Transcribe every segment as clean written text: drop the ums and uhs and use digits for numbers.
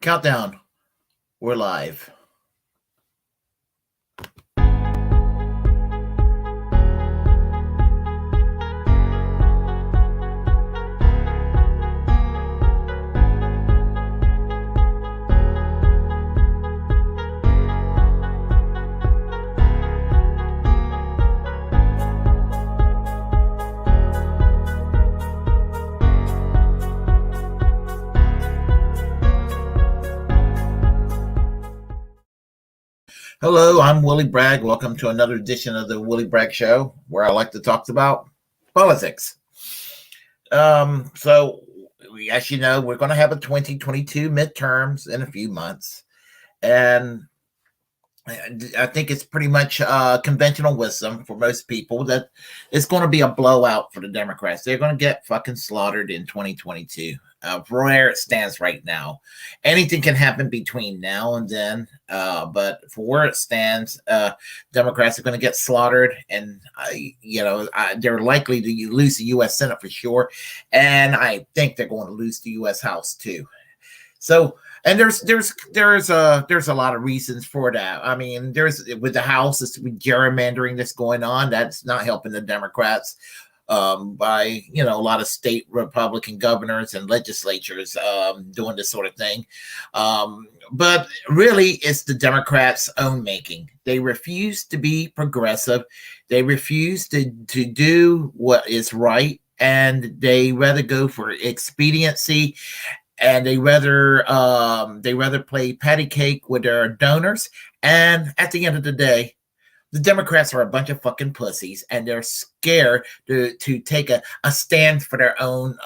Countdown. We're live. Hello, I'm Willie Bragg. Welcome to another edition of the Willie Bragg Show, where I like to talk about politics. So, as you know, we're going to have a 2022 midterms in a few months, and I think it's pretty much conventional wisdom for most people that it's going to be a blowout for the Democrats. They're going to get fucking slaughtered in 2022. For where it stands right now, anything can happen between now and then. But for where it stands, Democrats are going to get slaughtered, and they're likely to lose the U.S. Senate for sure, and I think they're going to lose the U.S. House too. So. And there's a lot of reasons for that. I mean, there's with the House, it's gerrymandering that's going on. That's not helping the Democrats by a lot of state Republican governors and legislatures doing this sort of thing. But really, it's the Democrats' own making. They refuse to be progressive. They refuse to do what is right, and they rather go for expediency. And they rather play patty cake with their donors. And at the end of the day, the Democrats are a bunch of fucking pussies, and they're scared to take a stand for their own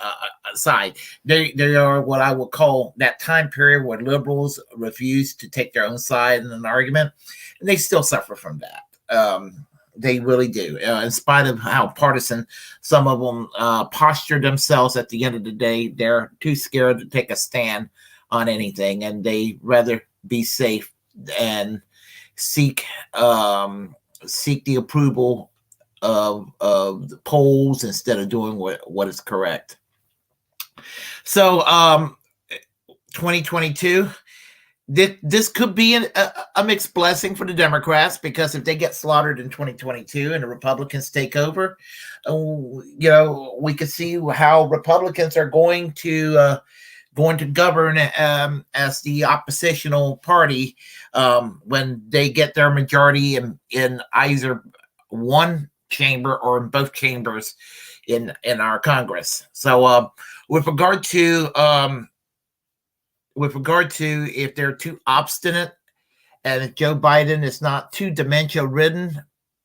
side. They are what I would call that time period where liberals refuse to take their own side in an argument, and they still suffer from that. They really do. In spite of how partisan some of them posture themselves, at the end of the day, they're too scared to take a stand on anything, and they rather be safe and seek the approval of the polls instead of doing what is correct. So 2022. This could be a mixed blessing for the Democrats, because if they get slaughtered in 2022 and the Republicans take over, we could see how Republicans are going to govern as the oppositional party when they get their majority in either one chamber or in both chambers in our Congress. So with regard to if they're too obstinate, and if Joe Biden is not too dementia-ridden,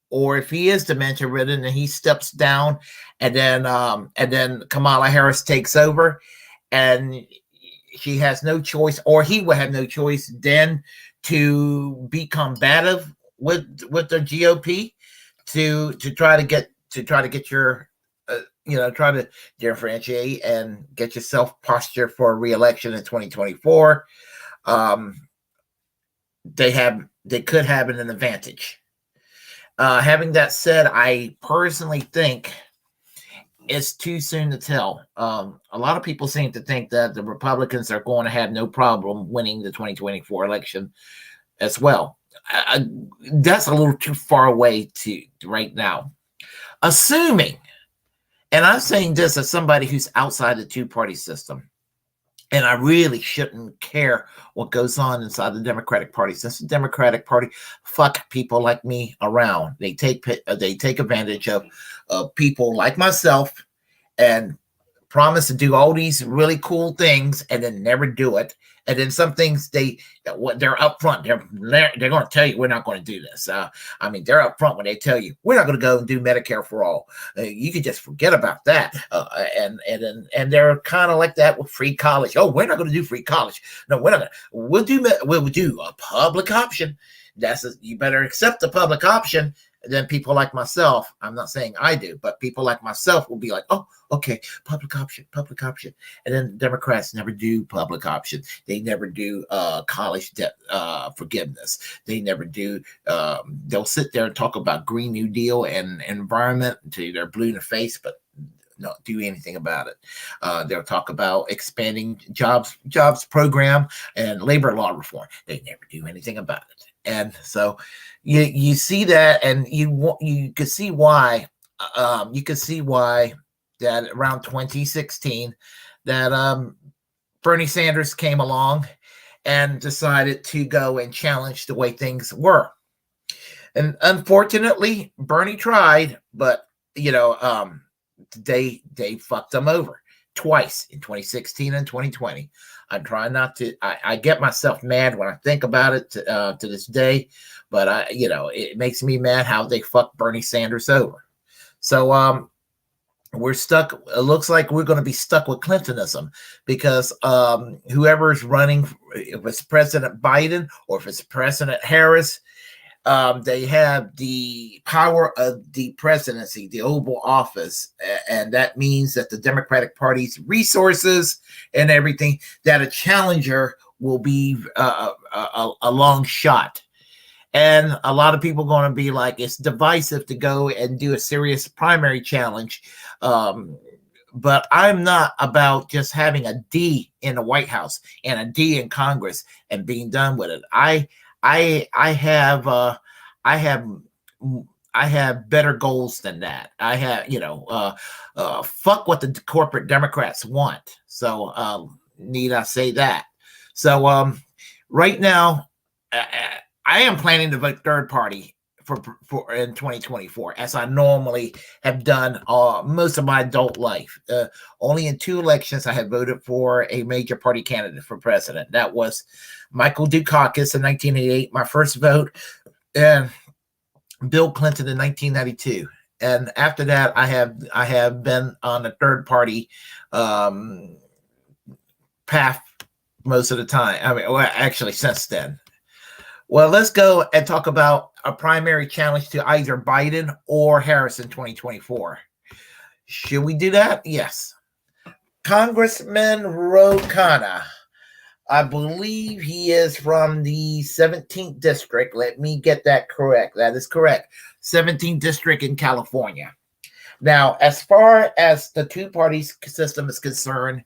or if he is dementia-ridden and he steps down, and then Kamala Harris takes over, and she has no choice, or he will have no choice then to be combative with the GOP to try to get your try to differentiate and get yourself postured for a re-election in 2024. They could have an advantage. Having that said, I personally think it's too soon to tell. A lot of people seem to think that the Republicans are going to have no problem winning the 2024 election as well. That's a little too far away to right now. Assuming, and I'm saying this as somebody who's outside the two-party system, and I really shouldn't care what goes on inside the Democratic Party, since the Democratic Party fuck people like me around. They take advantage of people like myself and promise to do all these really cool things and then never do it. And then some things they're upfront. They're going to tell you we're not going to do this. They're upfront when they tell you we're not going to go and do Medicare for all. You can just forget about that. And they're kind of like that with free college. Oh, we're not going to do free college. No, we're not. We'll do a public option. You better accept the public option. And then people like myself, I'm not saying I do, but people like myself will be like, oh, okay, public option. And then the Democrats never do public option. They never do college debt forgiveness. They never do. They'll sit there and talk about Green New Deal and environment until they're blue in the face, but not do anything about it. They'll talk about expanding jobs program and labor law reform. They never do anything about it. And so you see that, and you could see why. You could see why that around 2016 that Bernie Sanders came along and decided to go and challenge the way things were. And unfortunately, Bernie tried, but they fucked him over twice in 2016 and 2020. I'm trying not to. I get myself mad when I think about it to this day, but it makes me mad how they fucked Bernie Sanders over. So we're stuck. It looks like we're going to be stuck with Clintonism because whoever's running, if it's President Biden or if it's President Harris, they have the power of the presidency, the Oval Office, and that means that the Democratic Party's resources and everything, that a challenger will be a long shot. And a lot of people are going to be like, it's divisive to go and do a serious primary challenge. But I'm not about just having a D in the White House and a D in Congress and being done with it. I have better goals than that. I have, fuck what the corporate Democrats want. So need I say that? So right now, I am planning to vote third party for in 2024, as I normally have done most of my adult life. Only in 2 elections I have voted for a major party candidate for president. That was Michael Dukakis in 1988, my first vote, and Bill Clinton in 1992. And after that, I have been on a third party path most of the time. I mean, well, actually since then. Well, let's go and talk about a primary challenge to either Biden or Harris in 2024. Should we do that? Yes. Congressman Khanna. I believe he is from the 17th district. Let me get that correct. That is correct. 17th district in California. Now, as far as the two-party system is concerned,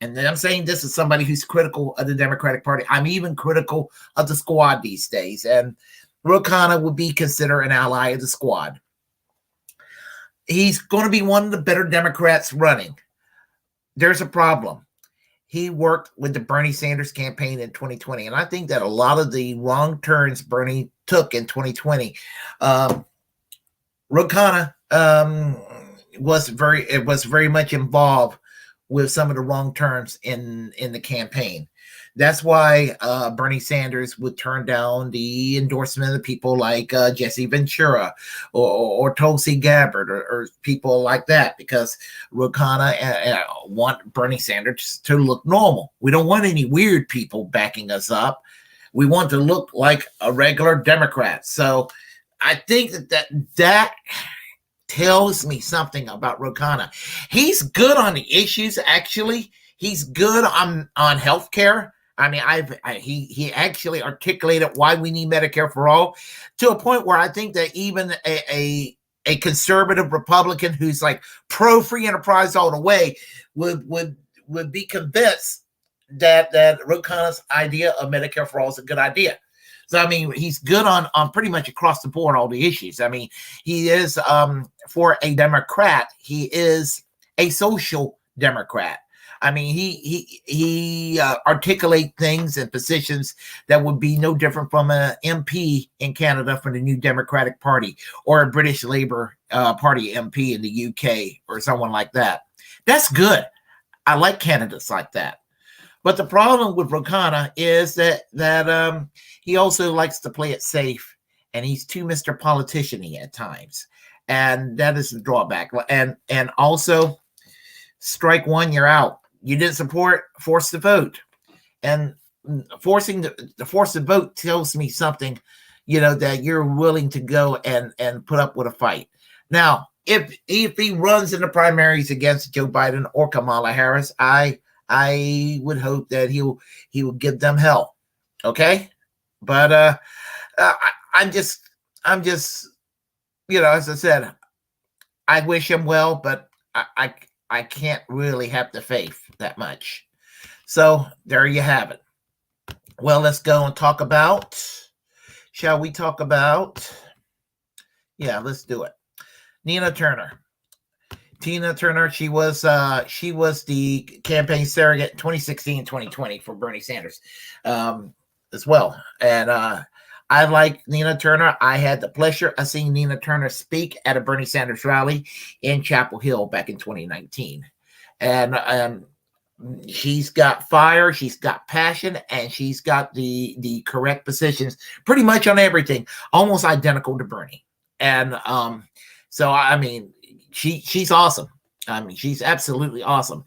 and then I'm saying this is somebody who's critical of the Democratic Party. I'm even critical of the squad these days. And Khanna would be considered an ally of the squad. He's going to be one of the better Democrats running. There's a problem. He worked with the Bernie Sanders campaign in 2020. And I think that a lot of the wrong turns Bernie took in 2020, Khanna was very much involved with some of the wrong terms in the campaign. That's why Bernie Sanders would turn down the endorsement of people like Jesse Ventura or Tulsi Gabbard or people like that, because Khanna want Bernie Sanders to look normal. We don't want any weird people backing us up. We want to look like a regular Democrat. So I think that tells me something about Khanna. He's good on the issues, actually. He's good on healthcare. I mean, he actually articulated why we need Medicare for all, to a point where I think that even a conservative Republican who's like pro free enterprise all the way would be convinced that Khanna's idea of Medicare for all is a good idea. So, I mean, he's good on pretty much across the board, all the issues. I mean, he is, for a Democrat, he is a social Democrat. I mean, he articulate things and positions that would be no different from an MP in Canada for the New Democratic Party, or a British Labour Party MP in the UK, or someone like that. That's good. I like candidates like that. But the problem with Khanna is that he also likes to play it safe, and he's too Mr. Politician-y at times, and that is the drawback. And also, strike one, you're out. You didn't support, force the vote, and forcing the force the vote tells me something, that you're willing to go and put up with a fight. Now, if he runs in the primaries against Joe Biden or Kamala Harris, I would hope that he will give them hell. Okay. But I'm just, as I said, I wish him well, but I can't really have the faith that much. So there you have it. Well, let's go and talk about. Shall we talk about? Yeah, let's do it. Nina Turner. Tina Turner, she was the campaign surrogate 2016 2020 for Bernie Sanders as well. And I like Nina Turner. I had the pleasure of seeing Nina Turner speak at a Bernie Sanders rally in Chapel Hill back in 2019. And she's got fire, she's got passion, and she's got the correct positions pretty much on everything, almost identical to Bernie. And so I mean, she's awesome. I mean, she's absolutely awesome.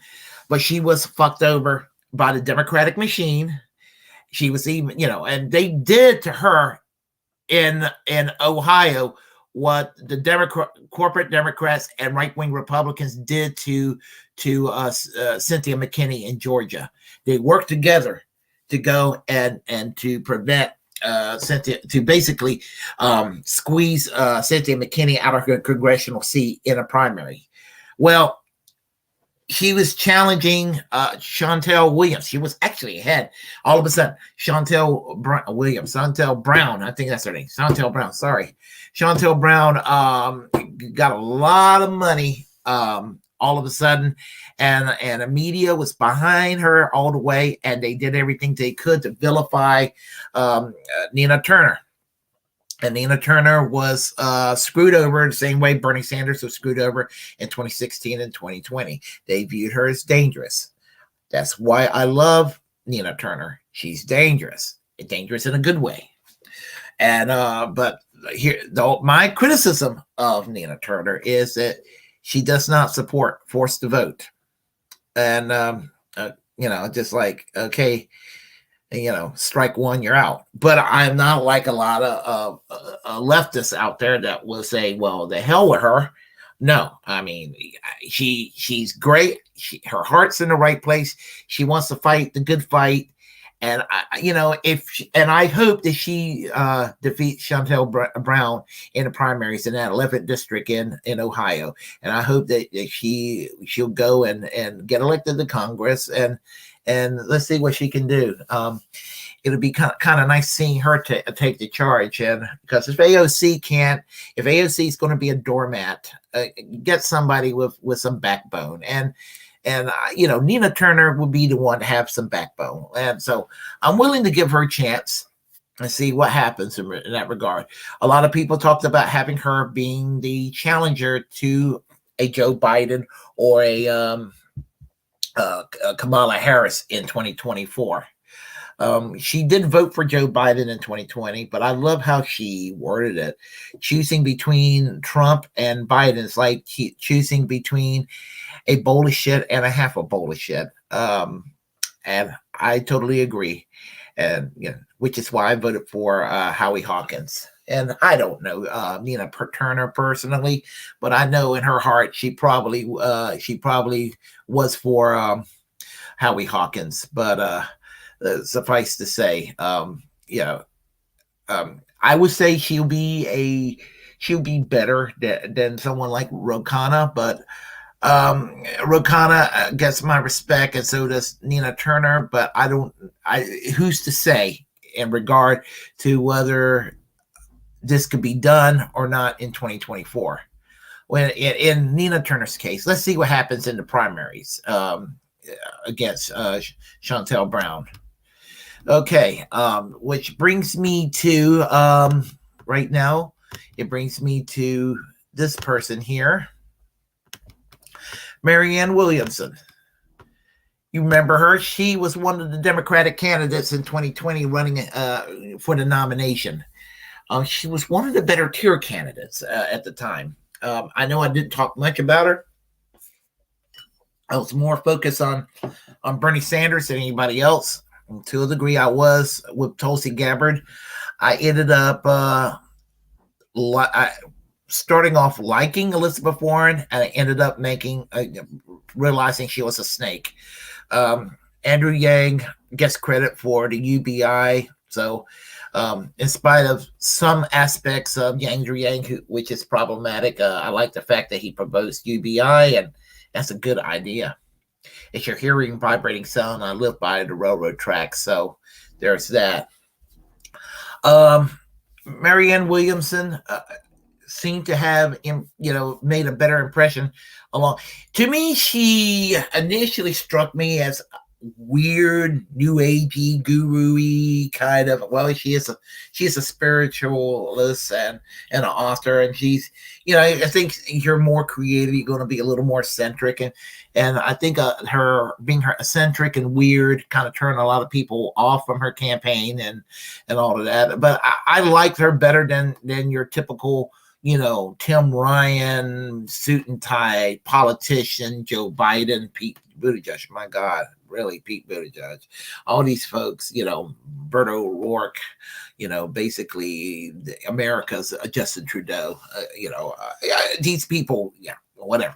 But she was fucked over by the Democratic machine. She was even, and they did to her in Ohio what the corporate Democrats and right-wing Republicans did to Cynthia McKinney in Georgia. They worked together to go and to prevent Cynthia, to basically squeeze Cynthia McKinney out of her congressional seat in a primary. Well, she was challenging Chantel Williams. She was actually ahead. All of a sudden, Chantel Brown, I think that's her name. Chantel Brown, sorry. Chantel Brown got a lot of money all of a sudden, and the media was behind her all the way, and they did everything they could to vilify Nina Turner. And Nina Turner was screwed over the same way Bernie Sanders was screwed over in 2016 and 2020. They viewed her as dangerous. That's why I love Nina Turner. She's dangerous in a good way. And but here, my criticism of Nina Turner is that she does not support forced to vote. And just like, okay, strike one, you're out. But I'm not like a lot of leftists out there that will say, well, the hell with her. No, I mean, she's great. Her heart's in the right place. She wants to fight the good fight. And I hope that she defeats Chantel Brown in the primaries in that 11th district in Ohio. And I hope that she'll go and get elected to Congress, and let's see what she can do. It'll be kind of nice seeing her take the charge, and because if AOC is going to be a doormat, get somebody with some backbone. And Nina Turner will be the one to have some backbone. And so I'm willing to give her a chance and see what happens in that regard. A lot of people talked about having her being the challenger to a Joe Biden or a Kamala Harris in 2024. She did vote for Joe Biden in 2020, but I love how she worded it. Choosing between Trump and Biden is like choosing between a bowl of shit and a half a bowl of shit. And I totally agree. And which is why I voted for Howie Hawkins. And I don't know Nina Turner personally, but I know in her heart she probably was for Howie Hawkins. But suffice to say, I would say she'll be better than someone like Khanna, but Khanna gets my respect, and so does Nina Turner. But who's to say in regard to whether this could be done or not in 2024? When in Nina Turner's case, let's see what happens in the primaries against Chantel Brown. Okay, which brings me to right now, it brings me to this person here, Marianne Williamson. You remember her? She was one of the Democratic candidates in 2020 running for the nomination. She was one of the better tier candidates at the time. I know I didn't talk much about her. I was more focused on Bernie Sanders than anybody else. And to a degree, I was with Tulsi Gabbard. I ended up starting off liking Elizabeth Warren, and I ended up realizing she was a snake. Andrew Yang gets credit for the UBI. So in spite of some aspects of Andrew Yang, which is problematic, I like the fact that he proposed UBI, That's a good idea. It's your hearing vibrating sound. I live by the railroad tracks, so there's that. Marianne Williamson seemed to have, made a better impression along. To me, she initially struck me as weird, new agey, guru-y kind of. Well, she's a spiritualist and an author, and she's, I think you're more creative. You're going to be a little more eccentric, and I think her being her eccentric and weird kind of turned a lot of people off from her campaign and all of that. But I liked her better than your typical, Tim Ryan, suit and tie politician, Joe Biden, Pete Buttigieg. My God, really, Pete Buttigieg. All these folks, Beto O'Rourke, basically America's Justin Trudeau. These people, whatever.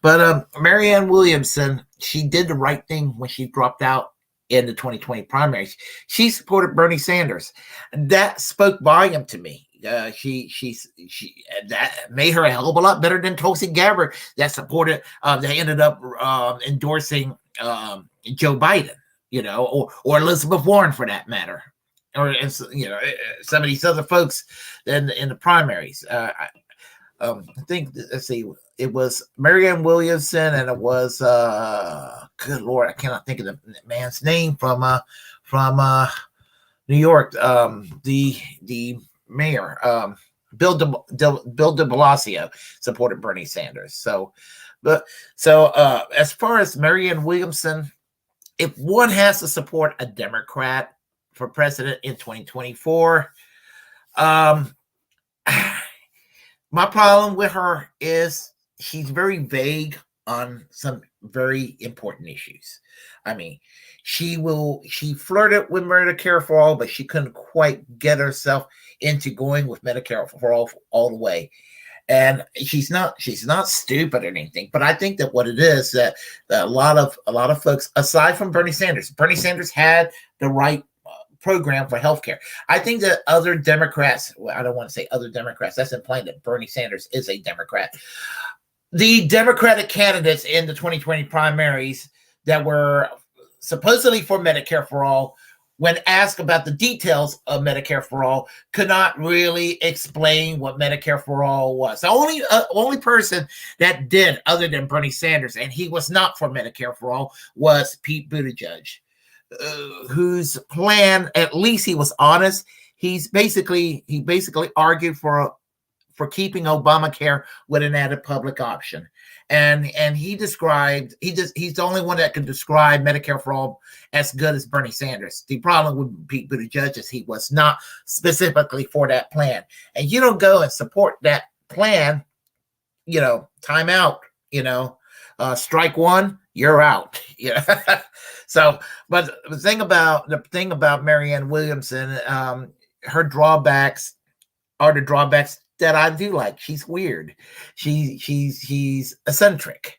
But Marianne Williamson, she did the right thing when she dropped out in the 2020 primaries. She supported Bernie Sanders. That spoke volume to me. She that made her a hell of a lot better than Tulsi Gabbard that supported. They ended up endorsing Joe Biden, or Elizabeth Warren for that matter, or some of these other folks in the primaries. I think, let's see, it was Marianne Williamson, and it was good Lord, I cannot think of the man's name from New York. The mayor, Bill de Blasio, supported Bernie Sanders. So as far as Marianne Williamson, if one has to support a Democrat for president in 2024, my problem with her is she's very vague on some very important issues. I mean, she flirted with Medicare for all, but she couldn't quite get herself into going with Medicare for all the way. And she's not stupid or anything, but I think that what it is that a lot of folks, aside from Bernie Sanders had the right program for healthcare. I think that other Democrats, well, I don't want to say other Democrats, that's implying that Bernie Sanders is a Democrat. The Democratic candidates in the 2020 primaries that were supposedly for Medicare for all, when asked about the details of Medicare for all, could not really explain what Medicare for all was. The only person that did, other than Bernie Sanders, and he was not for Medicare for all, was Pete Buttigieg, whose plan, at least he was honest. He basically argued for keeping Obamacare with an added public option. And he's the only one that can describe Medicare for all as good as Bernie Sanders. The problem with Pete Buttigieg is he was not specifically for that plan. And you don't go and support that plan, time out, strike one, you're out. So, but the thing about Marianne Williamson, her drawbacks are the drawbacks that I do like. She's weird. She's eccentric.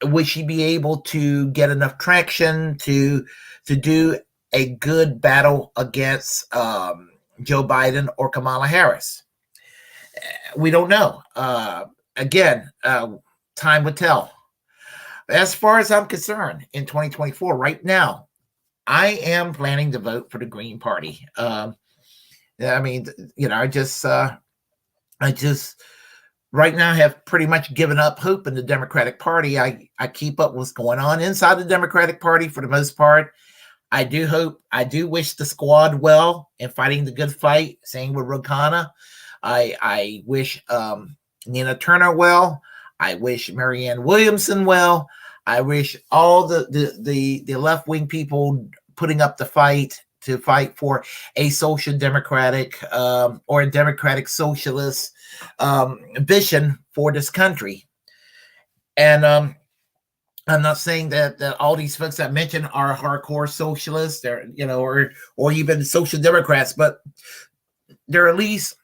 Would she be able to get enough traction to do a good battle against Joe Biden or Kamala Harris? We don't know. Again, time would tell. As far as I'm concerned, in 2024, right now, I am planning to vote for the Green Party. I mean, I just right now have pretty much given up hope in the Democratic Party. I keep up what's going on inside the Democratic Party for the most part. I do wish the squad well in fighting the good fight. Same with Khanna. I wish Nina Turner well. I wish Marianne Williamson well. I wish all the left-wing people putting up the fight to fight for a social democratic or a democratic socialist vision for this country. And I'm not saying that all these folks I mentioned are hardcore socialists, or even social democrats, but they're at least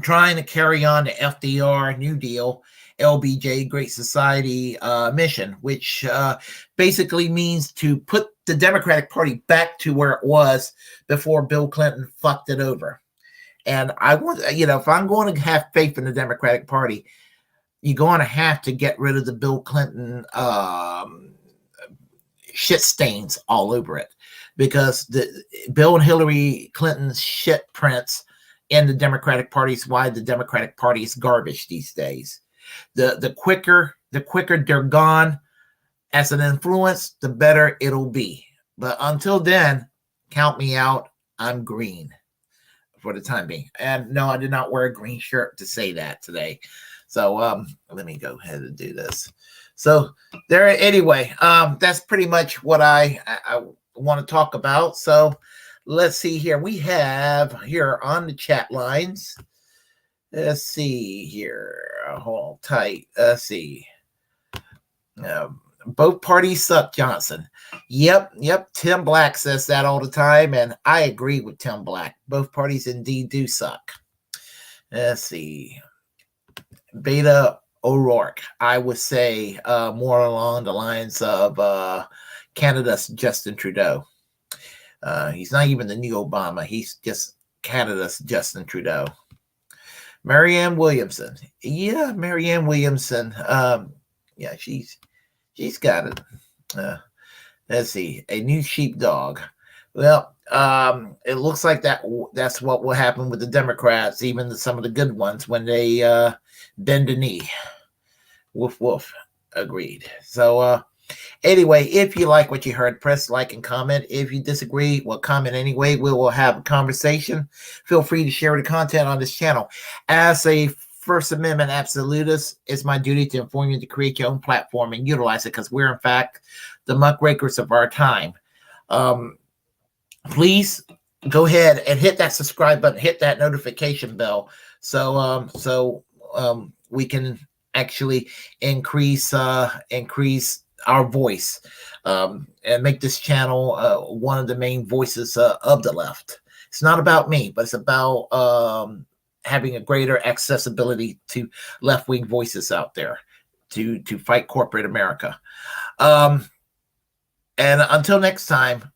trying to carry on the FDR New Deal, LBJ Great Society mission, which basically means to put the Democratic Party back to where it was before Bill Clinton fucked it over. And I want, if I'm going to have faith in the Democratic Party, you're going to have to get rid of the Bill Clinton shit stains all over it, because the Bill and Hillary Clinton's shit prints in the Democratic Party is why the Democratic Party is garbage these days. The quicker they're gone as an influence, the better it'll be. But until then, count me out. I'm green for the time being. And no, I did not wear a green shirt to say that today. So let me go ahead and do this. So there, anyway, that's pretty much what I want to talk about. So let's see here. We have here on the chat lines. Let's see here. Hold tight. Let's see. Both parties suck, Johnson. Yep. Tim Black says that all the time, and I agree with Tim Black. Both parties indeed do suck. Let's see. Beta O'Rourke, I would say more along the lines of Canada's Justin Trudeau. He's not even the new Obama. He's just Canada's Justin Trudeau. Marianne Williamson. Yeah, Marianne Williamson. Yeah, she's got it. Let's see. A new sheepdog. Well, it looks like that's what will happen with the Democrats, even some of the good ones, when they bend the knee. Woof, woof. Agreed. So, anyway, if you like what you heard, press like and comment. If you disagree, well, comment anyway. We will have a conversation. Feel free to share the content on this channel. As a First Amendment absolutist, it's my duty to inform you to create your own platform and utilize it, because we're, in fact, the muckrakers of our time. Please go ahead and hit that subscribe button, hit that notification bell, so we can actually increase our voice and make this channel one of the main voices of the left. It's not about me, but it's about having a greater accessibility to left-wing voices out there to fight corporate America. And until next time,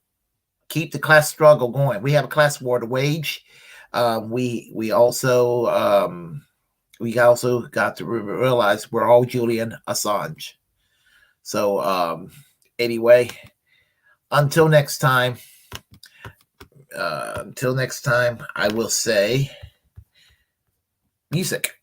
keep the class struggle going. We have a class war to wage. We also got to realize we're all Julian Assange. So anyway, until next time, I will say music.